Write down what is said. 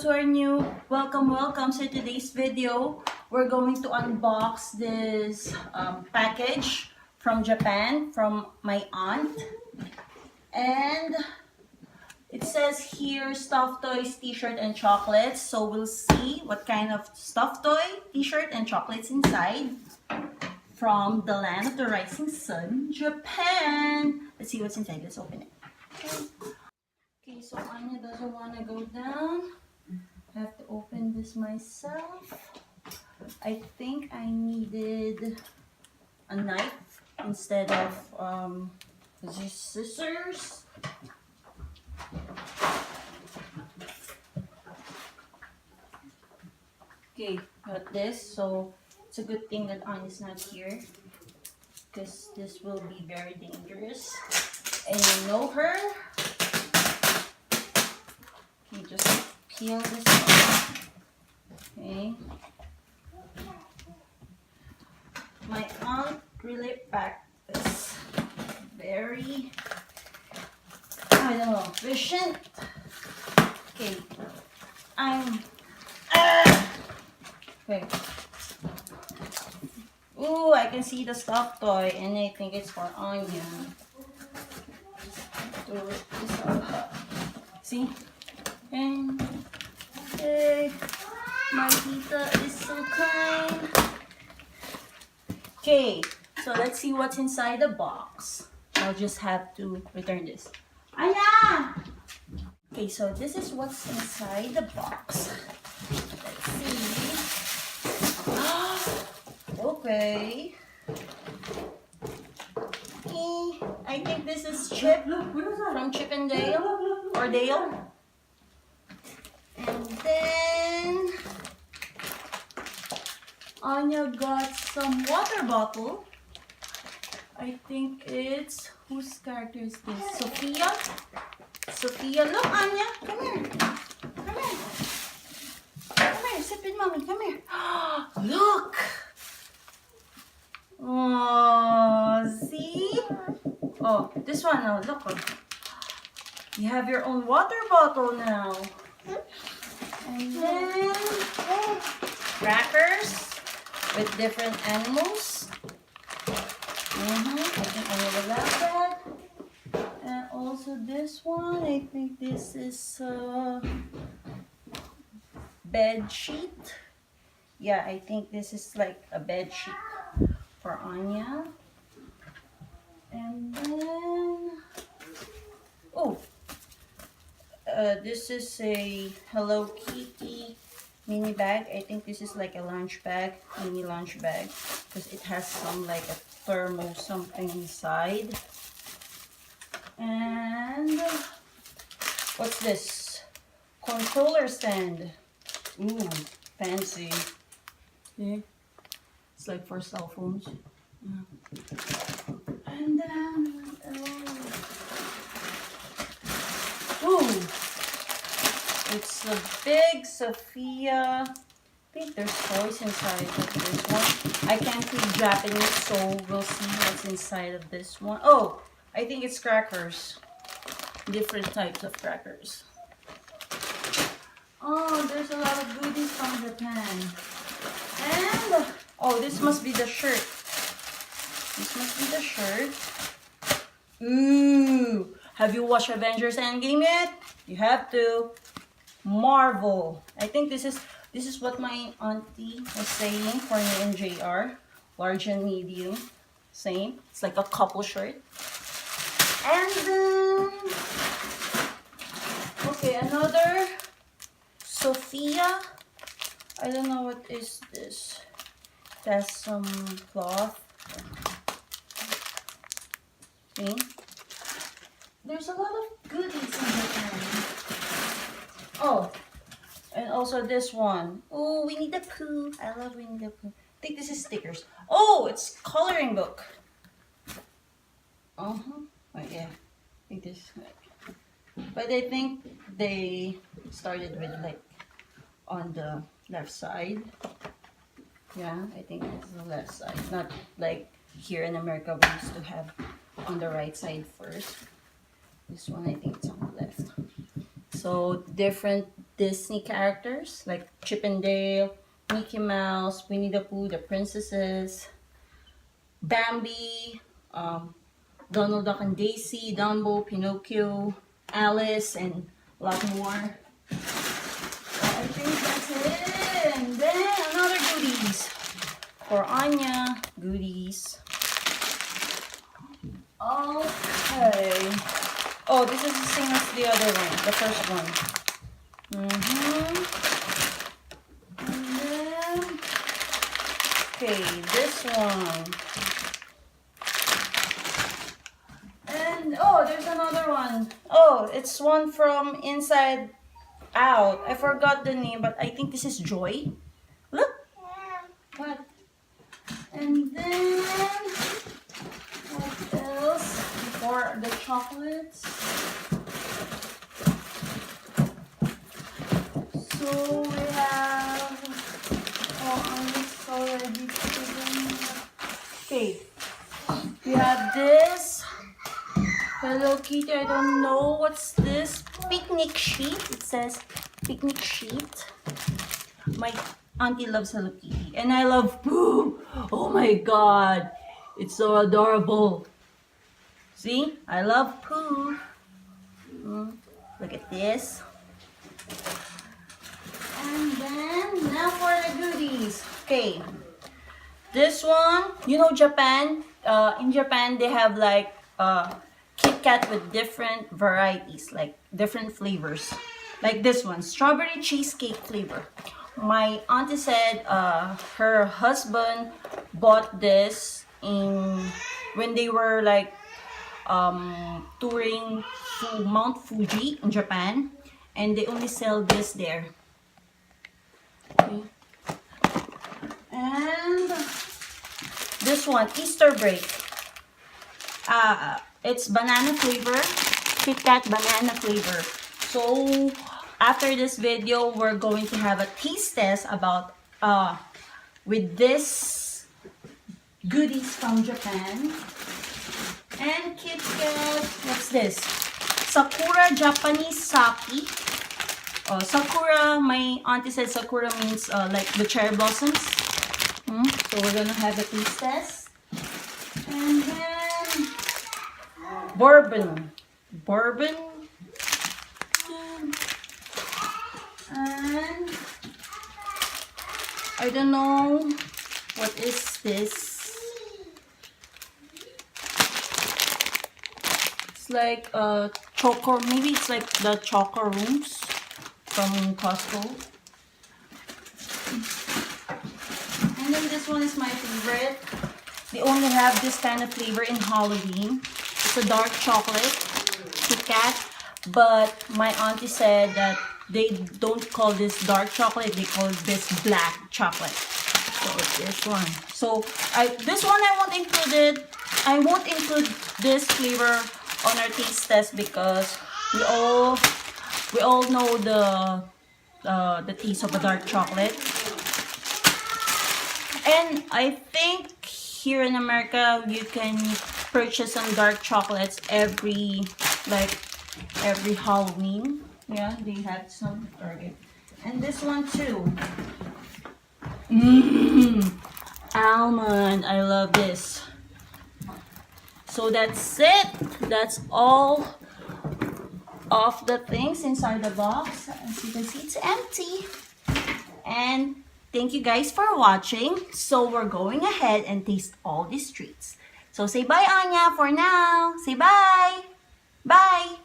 those who are new, welcome. So today's video, we're going to unbox this package from Japan from my aunt. And it says here stuffed toys, t-shirt, and chocolates. So we'll see what kind of stuffed toy, t-shirt, and chocolates inside from the land of the rising sun, Japan. Let's see what's inside. Let's open it. Okay, so Aunia doesn't want to go down. I have to open this myself. I think I needed a knife instead of these scissors. Okay, got this. So it's a good thing that Aunia is not here, because this will be very dangerous. And you know her. Okay, just peel this off. Okay. My aunt really packed this very, I don't know, efficient. Okay. Okay. Ooh, I can see the stuffed toy, and I think it's for Aunia. See? And hey, my tita is so kind. Okay, so let's see what's inside the box. I'll just have to return this. Aya! Okay, so this is what's inside the box. Let's see. Okay. I think this is Chip from Chip and Dale or Dale. And then Aunia got some water bottle. I think it's, whose character is this? Sophia? Sophia, look Aunia, come here. Come here. Come here, sit with mommy, come here. Look! Oh, see? Oh, this one now, look. You have your own water bottle now. And then crackers with different animals. I think I will love that. And also this one, I think this is a bed sheet. Yeah, I think this is like a bed sheet for Aunia. And then, oh, this is a Hello Kitty mini bag. I think this is like a lunch bag, mini lunch bag, because it has some like a thermo something inside. And what's this? Controller stand. Ooh, fancy. See? It's like for cell phones. Yeah. And then, ooh, it's a big Sophia. I think there's toys inside of this one. I can't read Japanese, so we'll see what's inside of this one. Oh, I think it's crackers. Different types of crackers. Oh, there's a lot of goodies from Japan. And, oh, this must be the shirt. This must be the shirt. Ooh, have you watched Avengers Endgame yet? You have to. Marvel. I think this is what my auntie was saying for me and JR. Large and medium. Same. It's like a couple shirt. And then, okay, another Sophia. I don't know what is this. It has some cloth. Okay. There's a lot of goodies in Japan. Oh, and also this one. Oh, Winnie the Pooh. I love Winnie the Pooh. I think this is stickers. Oh, it's coloring book. Oh yeah. I think this. But I think they started with like on the left side. Yeah, I think it's the left side. Not like here in America we used to have on the right side first. This one I think it's on the left. So different Disney characters like Chip and Dale, Mickey Mouse, Winnie the Pooh, the princesses, Bambi, Donald Duck and Daisy, Dumbo, Pinocchio, Alice, and a lot more. So I think that's it. And then another goodies for Aunia. Goodies. Okay. Oh, this is the same as the other one, the first one. And then, okay, this one. And oh, there's another one. Oh, it's one from Inside Out. I forgot the name, but I think this is Joy. Look. What? And then what else? For the chocolates. So we have. Oh, I'm already putting. Okay. We have this. Hello Kitty, I don't know what's this. Picnic sheet. It says picnic sheet. My auntie loves Hello Kitty. And I love Pooh. Oh my god. It's so adorable. See? I love Pooh. Look at this. And then, now for the goodies. Okay. This one, you know Japan? In Japan, they have like Kit Kat with different varieties, like different flavors. Like this one, strawberry cheesecake flavor. My auntie said her husband bought this when they were like touring to Mount Fuji in Japan, and they only sell this there. Okay. And this one, Easter break. It's banana flavor, Kit Kat banana flavor. So after this video, we're going to have a taste test about with this goodies from Japan. And Kit Kat, what's this? Sakura Japanese Sake. Sakura, my auntie said Sakura means like the cherry blossoms. So we're gonna have a taste test. And then bourbon. And I don't know what is this. It's like choco, maybe it's like the choco rooms from Costco. And then this one is my favorite. They only have this kind of flavor in Halloween. It's a dark chocolate, Kit Kat. But my auntie said that they don't call this dark chocolate, they call this black chocolate. So it's this one. So this one I won't include it. I won't include this flavor on our taste test because we all know the taste of a dark chocolate. And I think here in America you can purchase some dark chocolates every Halloween. Yeah, they had some Target. And this one too. Almond. I love this. So that's it. That's all of the things inside the box. As you can see, it's empty. And thank you guys for watching. So we're going ahead and taste all these treats. So say bye, Aunia, for now. Say bye. Bye.